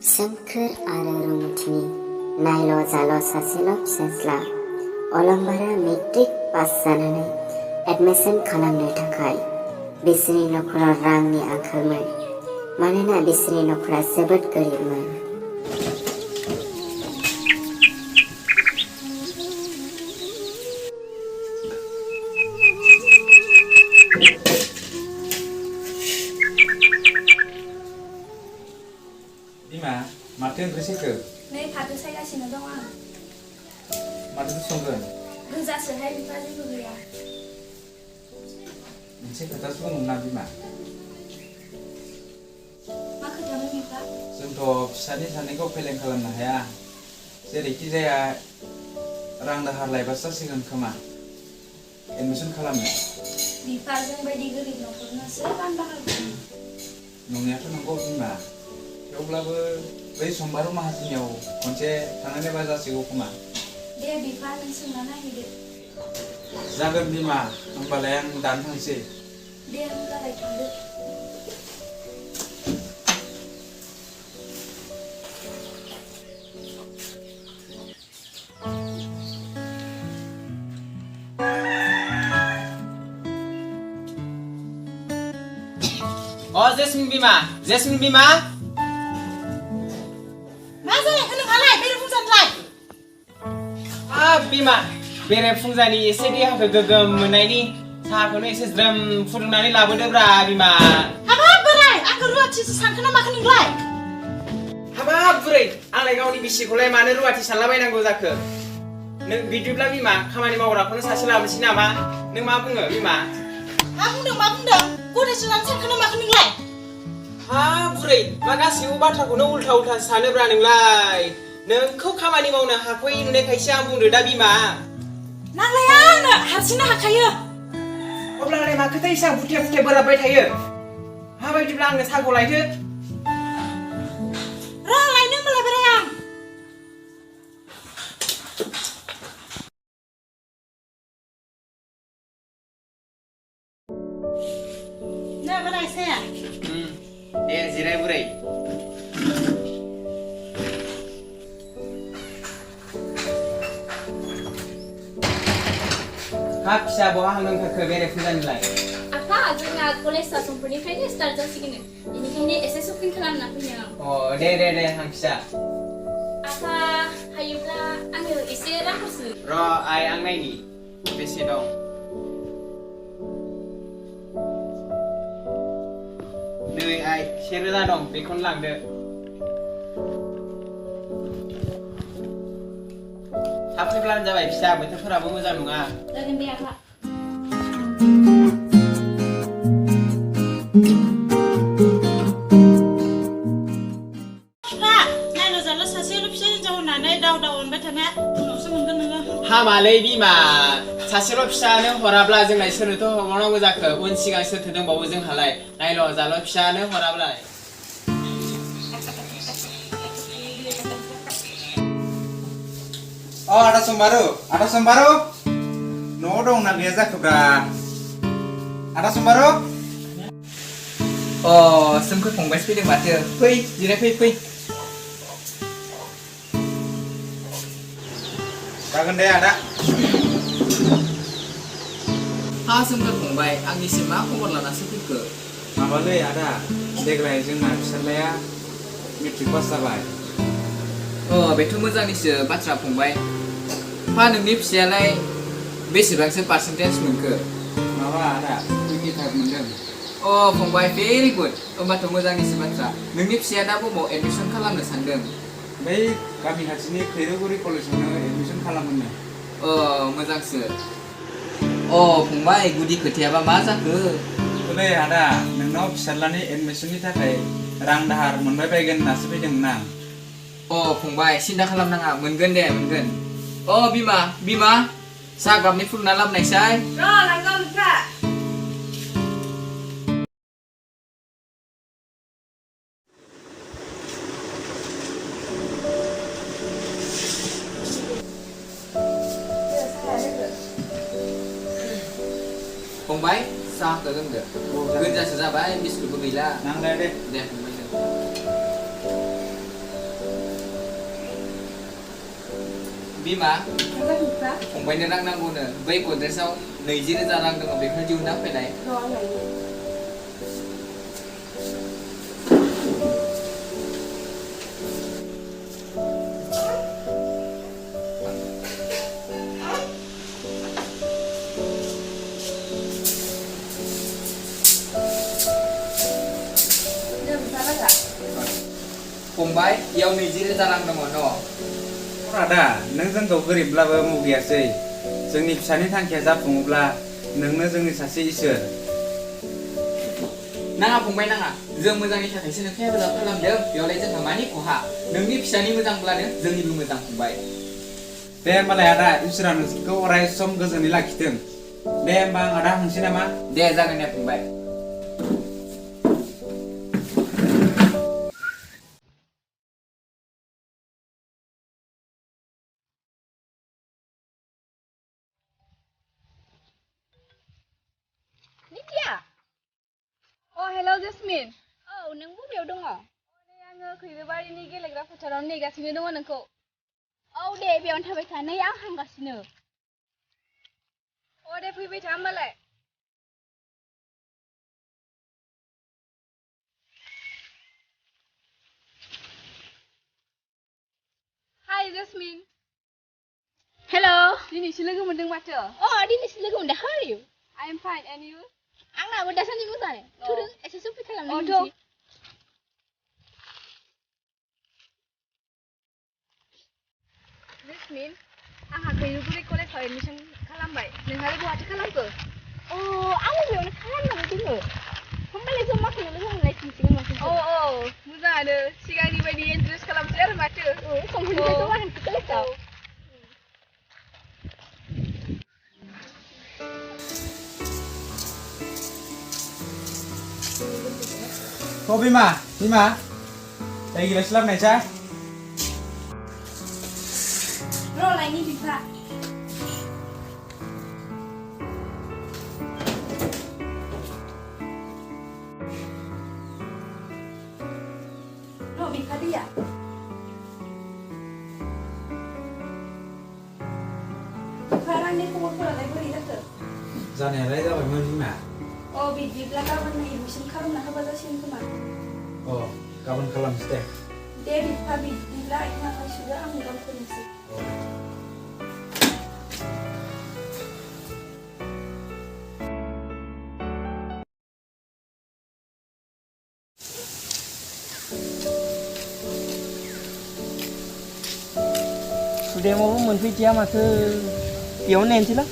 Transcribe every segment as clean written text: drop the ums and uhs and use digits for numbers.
सोमखोर आरो रंथिनि नायल' जाल' सासेल' फिसाज्ला अलंबारा मेट्रिक पास जानानै एडमिसन खालामनो थाखाय बिसोरनि नखराव रांनि आंखालमोन मानोना बिसोरनि नखरा जोबोद गोरिबमोन। बिमा माथो ओंख्रि संखो? नै फाथो सायगासिनो दं आं। माथो संगोन? गोजासोहाय बिफा जेबो गैया। मोनसे खोथासो बुंगोन ना बिमा। मा खोथामोन बिफा? जोंथ' फिसानि सानैखौ फेलें खालामनो हाया। जेरैखि जाया रां दाहार लायबासो जासिगोन खोमा एडमिसन खालामनो। बिफा जों बायदि गोरिब नखरनोसो रां दाहार होयो। नंनायाथ' नंगौ बिमा। थेवब्लाबो बै समबार माहाजोननियाव खनसे थांनानै नायबा जासिगौ खोमा। दे बिफा नों सोंना नायहैदो। जागोन बिमा होमबालाय आं दानो थांसै। दे होमब्लालाय थांदो। जेसमिन बिमा मा जायाखै नोंहालाय बेरेफुंजानिलाय? बिमा बेरेफुंजानि एसे देहाखौ गोग्गोम मोननायनि साहाखौनो एसे ज्रोम फुदुंनानै लाबोदोब्रा बिमा। हाबाब बोराय आंखौ रुवाथिसो सानखो ना माखो नोंलाय? हाबाब बुरै आंलाय गावनि बिसिखौलाय मानो रुवाथि सानलाबायनांगौ जाखो? नों बिदिब्ला बिमा खामानि मावग्राखौनो सासे लाबोसै नामा? नों मा बुङो बिमा? मा बुंदों गदाय सुनानै सानखो ना माखो नोंलाय? बुरै मा गासिबो बाथ्राखौनो उल्था उल्था सानोब्रा नोंलाय। नोंखौ खामानि मावनो हाख'यै नुनायखायसो आं बुंदो दा बिमा। नांलाया आंनो हारसिंनो हाखायो। अब्लालाय माखोथो एसां बुथे बुथे बोराबबाय थायो? माबायदिब्ला आंनो साहाखौ लायदो। र' लायनो होमबालाय बोराय आं। नो बोराय साया। दे जिराय बुरै। हा फिसा बहा हांदोंखो बेरेफुंजानिलाय? आफा जोंना कलेजआ समफोरनिफ्रायनो स्टार्ट जासिगोन बेनिखायनो एसे शपिं खालामना फैनो आं। दे हां फिसा। आफा हायोब्ला आंनो एसे रां हरसो। र' आइ आं नायनि बेसे दं। नै आइ 1000 दं बेखौनो लांदो। थाब फैब्लानो जाबाय फिसा बोथोरफोराबो मोजां नङा। जागोन दे आफा। नायल' जाल' सासेल' फिसा हिनजाव होननानै दाव अनबाय थानाया उनावसो मोनगोन नोङो। हामालै बिमा सासेल' फिसानो हराब्ला जोंलाय सोरनोथ' हरबावनांगौ जाखो? उन सिगां सोरथो दंबावो जोंहालाय नायल' जाल' फिसानो हराब्लाय। आदा सम्बारु न'आव दंना गैया जाखोब्रा? आदा सम्बारु सोमखोर फंबायसो फैदों माथो। फै जिराय फै। जागोन दे आदा। सोमखोर फंबाय आंनिसिम मा खबर लानासो फैखो? माबालै आदा देग्लाय जोंना फिसाज्लाया मेट्रिक पास जाबाय। बेथ' मोजांनिसो बाथ्रा फंबाय। नोंनि फिसायालाय बेसेबांसो पार्सेन्टेज मोनखो? माबा आदा 25 मोनदों। फंबाय भेरि गुड। होमबाथ' मोजांनिसो बाथ्रा। नोंनि फिसाया दा बबाव एडमिसन खालामनो सानदों? बै गामि खाथिनि खैरोगुरि कलेजावनो एडमिसन खालामनो। मोजांसो। फंबाय गुदि खोथायाबा मा जाखो? ओलै आदा नोंनाव फिसाज्लानि एडमिसननि थाखाय रां दाहार मोनबाय बायगोन होननासो फैदोंमोन आं। फंबाय सिन्था खालामनाङा मोनगोन दे मोनगोन। बिमा साहा गाबनि फुदुंना लाबोनायसाय। र' लांगोन बिफा। फंबाय साहाखौ लोंदो। गोजासो जाबाय बिस्कुटबो गैला। नांलाया दे। दे फंबाय लों। बिमा मा जाखो फंबायनो रां नांगौनो बै गद्रेसाव 20,000 रां दङ बेखौ दिहुनना फैलाय र' आं लायनि फंबाय इयाव 20,000 रां दङ न' आदा नों जोंखौ गोरिबब्लाबो मुगैयासै जोंनि फिसानि थांखिया जाफुङोब्ला नोंनो जोंनि सासे इसोर नाङा फंबाय नाङा जों मोजांनि थाखायसो नोंखौ हेफाजाब खालामदों बेयावलाय जोंहा मानि खहा नोंनि फिसानि मोजांब्लानो जोंनिबो मोजां फंबाय दे होमबालाय आदा इसोरा नोंसोरखौ अराय सम गोजोनै लाखिथों दे होमबा आं आदा थांसै नामा दे जागोन दे फंबाय नित्या हेलौ जेसमिन नों बबेयाव दङ नै आङो खैरोबारिनि गेलेग्रा फोथाराव नेगासिनो दङ नोंखौ दे बेयावनो थाबाय था नै आं हांगासिनो दे फैबाय था होमबालाय हाय जेसमिन हेलौ दिनैसो लोगो मोनदों माथो दिनैसो लोगो मोनदों how are you I am fine and you आंनाबो दासान्दि मोजाङानो थुदों एसे सफि खालामनो जेसमिन आंहा खैरोबारि कलेजाव एडमिसन खालामबाय नोंहालाय बहाथो खालामखो आंबो बेयावनो खालामनानै दोङो होमबालाय जमाखौनो लोगो मोनलायफिनसिगोन माथो मोजाङानो सिगांनि बायदि इन्ट्रेस्ट खालामसै आरो माथो समफोरनिफ्राय जमा थांसै कलेजाव बिमा बिमा दै गिलास लाबोनायसा र' लायनि बिफा बिफा दैया बिफा रांनि खबरफोरालाय बोरै जाखो जानायालाय जाबायमोन बिमा बिदिब्ला गाबोन एडमिसन खालामना होबा जासिगोन खोमा गाबोन खालामसै दे दे बिफा बिदिब्ला आथिं आखाइ सुदो आं ओंखाम फोनोसै सुदेमावबो मोनफैदिया माथो बेयावनो नायनोसैलां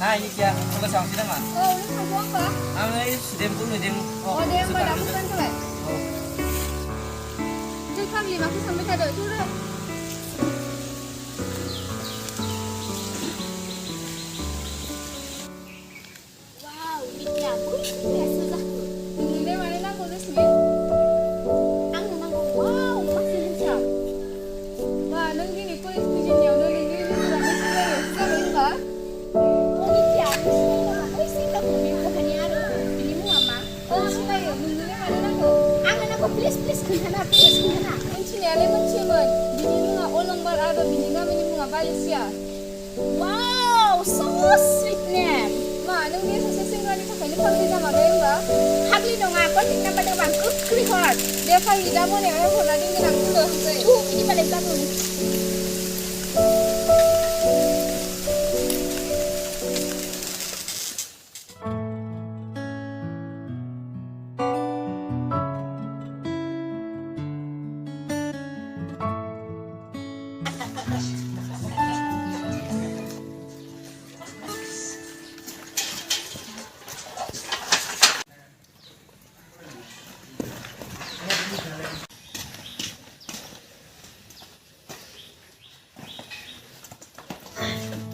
Hai Nitia, mau sang sini mah? Ini sama apa? Amai sudah puluh dem. Deh, mbak aku kan coba. Jadi family aku sampai ada curang. Wow, Nitia, aku biasa saja. Ini mana nak kau resmi? Ang nang wow, masih hancur. Wah, nenggi ni kau exhibition yang nenggi ni sudah mesti ada. Siapa enggak? Please खोन्थाना मिथिनायालाय मिथियोमोन बिनि मुङा अलंबार आरो बिनि गामिनि मुङा बालिसिया वाव so sweet name मा नों बे सासे सेंग्रानि थाखायनो फाग्लि जामारबाय होनबा फाग्लि नङा कन्टेक्ट नाम्बार दं आं गोख्रै हर दे फाग्लि दा मोनायाव हरना दोनगोन आं खुलोसै बिदिबालाय जागोन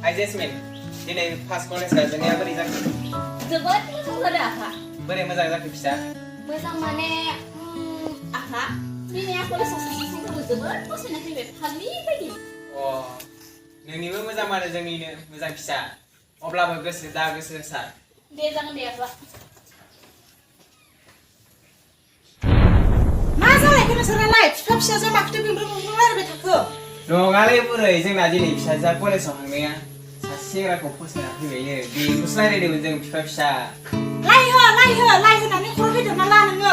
Hai Jasmine, दिनै फार्स्ट कलेज जाजेननाया बोरै जाखो? जोबोद मोजां जादों आफा बोरै मोजां जाखो फिसा? मोजां माने ha ini aku le saksi saksiखौ जोबोद पसन्द फैबाय फाग्लि बायदि अ नोंनिबो मोजां मारो जोंनिनो मोजां फिसा अब्लाबो गोसो दा गोसो सार दे जागोन दे आफा मा जालायखो नोंसोरालाय फिफा फिसाजों माखौथो बिमब्रोम रायलायबाय थाखो नङालै बुरै जोंना दिनै फिसाजोआ कलेजाव थांनाया सासे सेंग्राखौ फसायना फैबायनो बेखौसो रायलायदोंमोन जों फिफा फिसा लायहोनानै खर' फैदोंना ला नोङो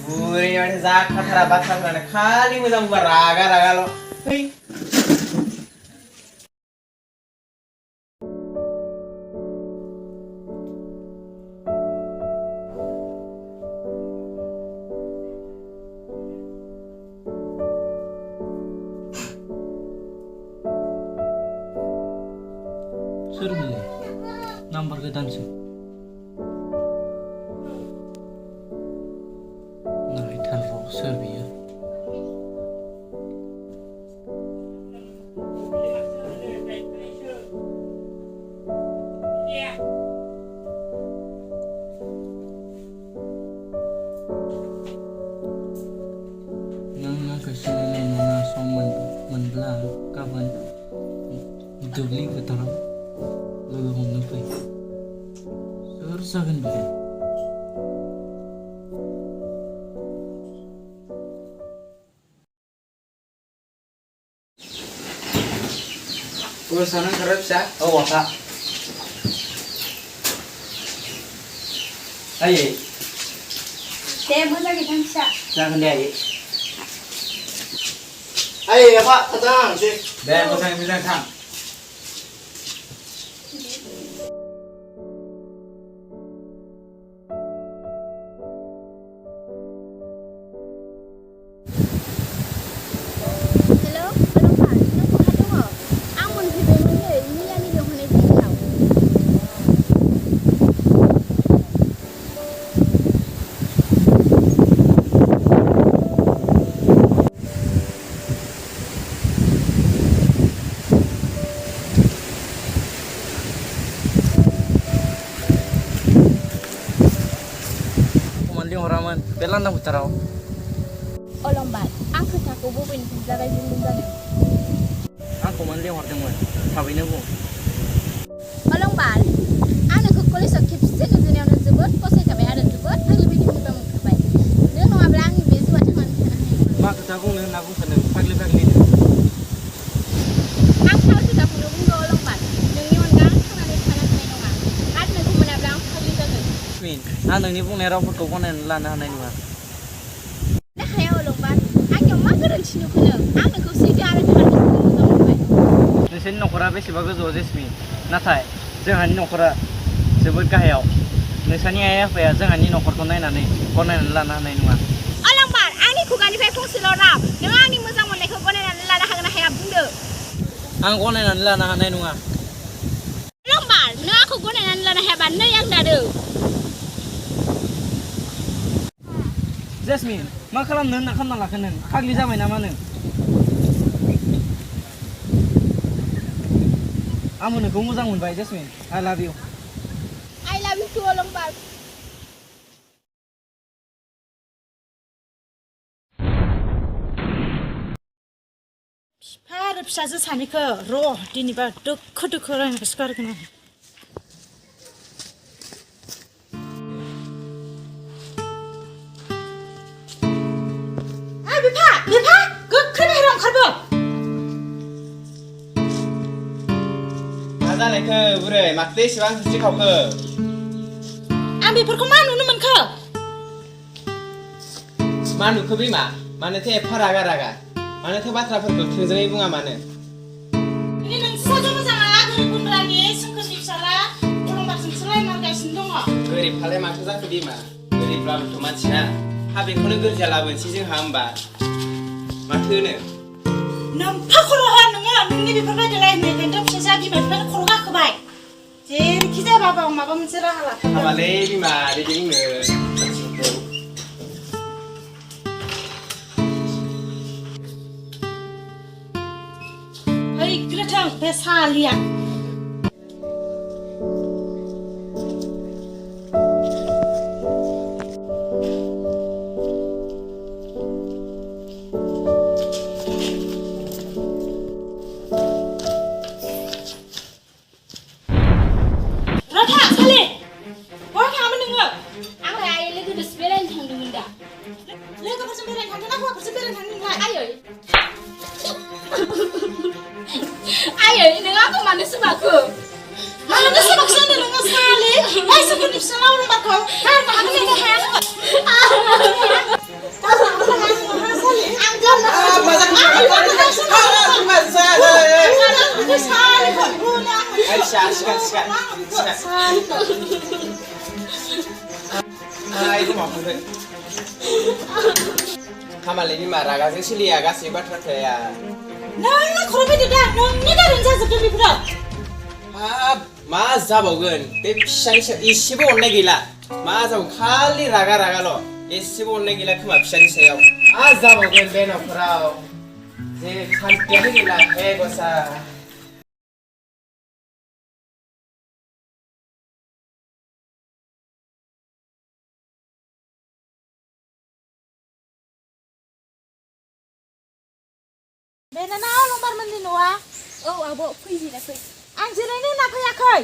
बुरै माथो जाखाथारा बाथ्राफ्रानो खालि मोजां बुंबा रागा रागाल' है सोर बिलाय नाम्बार गोदानसो नायथार र' सोर बियो नों आंखौ सिनायनाय नङा सम मोनब्ला गाबोन दुब्लि फोथाराव लोगो हमनो फै सोर जागोन बिलाय Bodosan oंखारबाय फिसा औ आफा आयै दे मोजाङै थां फिसा जागोन दे आयै आफा थांसै दे मोजाङै मोजां थां हेलौ अलंबार नों बहा दङ आं मोनफैबायमोन नै मियानि लिंहरनाय जायगायाव लिंहरामोन बे लांदां फोथाराव अलंबार आं खोथाखौ बबेनिफ्राय जागायजेनदों जादों आंखौ मानो लिंहरदोंमोन थाबैनो बुं अलंबार आं नोंखौ कलेजाव खेबसे नुजेननायावनो जोबोद फसायखाबाय आरो जोबोद फाग्लि बायदि मोजां मोनखाबाय नों नङाब्ला आंनि बे जिउआ थांनानै थानो हानाय नङा मा खोथा बुंनो होनना बुंसानदों फाग्लिनो आं थार खोथाखौनो बुंदों अलंबार नोंनि अनगा आं थांनानै थानो हानाय नङा आरो नोंखौ मोनाब्ला आं फाग्लि जागोन आं नोंनि बुंनाय रावफोरखौ गनायनानै लानो हानाय नङा हाया अलंबार आंनियाव मा गोरोन्थि नुखो नों आं नोंखौ सैथो आरो थारखौ मोजां मोनबाय नोंसोरनि न'खरा बेसेबा गोजौआव जेसमिन नाथाय जोंहानि न'खरा जोबोद गाहायाव नोंसानि आइ आफाया जोंहानि न'खरखौ नायनानै गनायनानै लानो हानाय नङा अलंबार आंनि खुगानिफ्राय फंसेल' राव नों आंनि मोजां मोननायखौ गनायनानै लानो हागोन ना हाया बुंदो आं गनायनानै लानो हानाय नङा अलंबार नों आंखौ गनायनानै लानो हायाबा नै आं दादो जेसमिन मा खालामनो होनना खालामना लाखो नों फाग्लि जाबाय नामा नों आंबो नोंखौ मोजां मोनबाय जेसमिन आइ लाभ U I love you too अलंबार फिफा आरो फिसाजो सानैखौ र' दिनैबा दोखो रायनायसो गारगोन आं बिफा गोख्रै बाहेराव ओंखारबो मा जानायखो बुरै माथो एसेबां जुजि खावखो आं बेफोरखौ मा नुनो मोनखो मा नुखो बिमा मानोथो एफा रागा रागा मानोथो बाथ्राफोरखौ थोंजोङै बुङा मानो बे नोंसोरजों मोजाङा गोरिब गुन्द्रानि सोमखोरनि फिसाला अलंबारजोंसो रायमारगासिनो दङ गोरिबफ्रालाय माथो जाखो बिमा गोरिबब्लाबोथ' मानसिना हा बेखौनो गोरजिया लाबोनोसै जोंहा होमबा माथो होनो नोम्फा खर' हो नोङो नोंनि बेफोरबायदि रायनायखायनोथ' फिसाजोआ बिमा बिफानि खर' गाखोबाय जेरैखि जायाबाबो माबा मोनसे राहा लाथारगोन हाबालै बिमा बिदि बुंनो हैग्रोथों बे सालिया माखो Malah nasi bakso ni lunga sekali. Hai sekunip selalu rumah kau. Hai makan ini hai. Kamali ni maraga sih silia kasih baterai ya. Nang khoro bedi dah. Nang ni dah renca sebelum bibra. मा जाबावगोन बे फिसानि सायाव एसेबो अननाय गैला मा जाबाव खालि रागा रागाल' एसेबो अननाय गैला खोमा फिसानि सायाव मा जाबावगोन बे न'खराव जे सान्थियानो गैला हे गसा Benana lombar mandi noa. Oh abo fैजिना फै Ang jirai ni nak fैयाखै.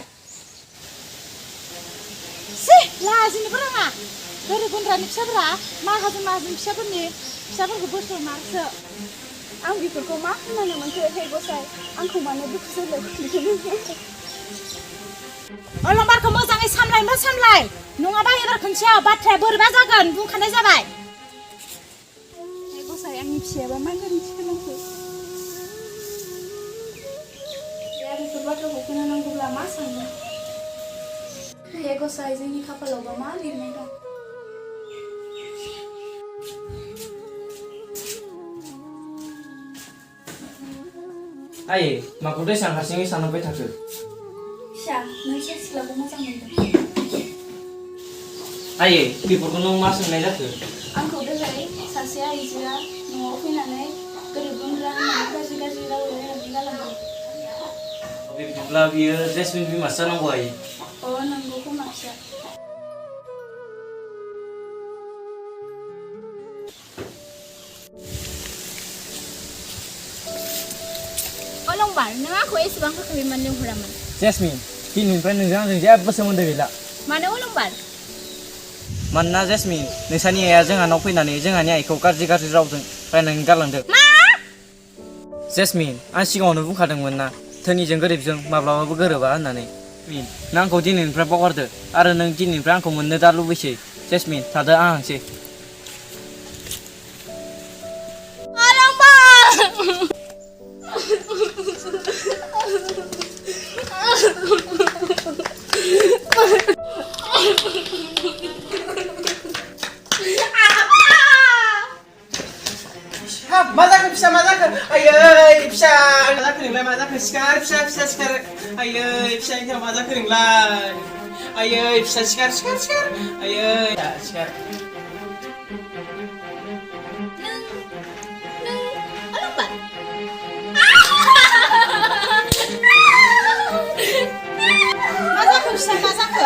Sih, lazini beranga. Dari bundrani फिसाफोरा माहाजोन फिसाफोरनि फिसाफोरखौ बोसोर मारसो. आं बेफोरखौ मा होननानै मोनखो हे गसाय आंखौ मानो दुखु जालाय अलंबारखौ मोजाङै सामलाय नङाबा एबार खनसेयाव बाथ्राया बोरैबा जागोन बुंखानाय जाबाय हे गसाय आंनि फिसायाबा मा गोरोन्थि खालामखो या बेफोर बाथ्राखौ खोनानांगौब्ला मा सानगोन हे गसाय जोंनि खाफालावबा मा लिरनाय दं आयै माखौ दैसान हारसिङै सानबाय थाखो फिसा नों सिख्लाखौ मोजां मोनदों आयै बेफोरखौ नों मा सोंनाय जाखो आंखौ दोहै सासे आइजोआ न'आव फैनानै गोरिब गुन्द्रा होननानै गाज्रि राव रायनानै गालांदों बिदिब्ला बियो जेसमिन बिमासो जानांगौ आयै अ नंगौ खोमा फिसा अलंबार नों आंखौ एसेबां हरखाबै मानो लिंहरामोन जेसमिन दिनैनिफ्राय नोंजों आंजों जेबो सोमोन्दो गैला मानो अलंबार मानोना जेसमिन नोंसानि आइया जोंहानाव फैनानै जोंहानि आइखौ गाज्रि रावजों रायनानै गालांदों जेसमिन आं सिगाङावनो बुंखादोंमोन ना धोनिजों गोरिबजों माब्लाबाबो गोरोबा होननानै नों आंखौ दिनैनिफ्राय बावगारदो आरो नों दिनैनिफ्राय आंखौ मोननो दा लुबैसै जेसमिन थादो आं हांसै मा जाखो फिसा मा जाखो आयै फिसा मा जाखो नोंलाय मा जाखो सिखार फिसा सिखार आयै फिसानि सायाव मा जाखो नोंलाय आयै फिसा सिखार आयै सिखार अलंबार मा जाखो फिसा मा जाखो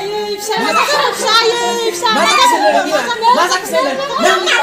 आयै फिसा मा जाखो फिसा आयै फिसा मा जाखो मा जाखो नों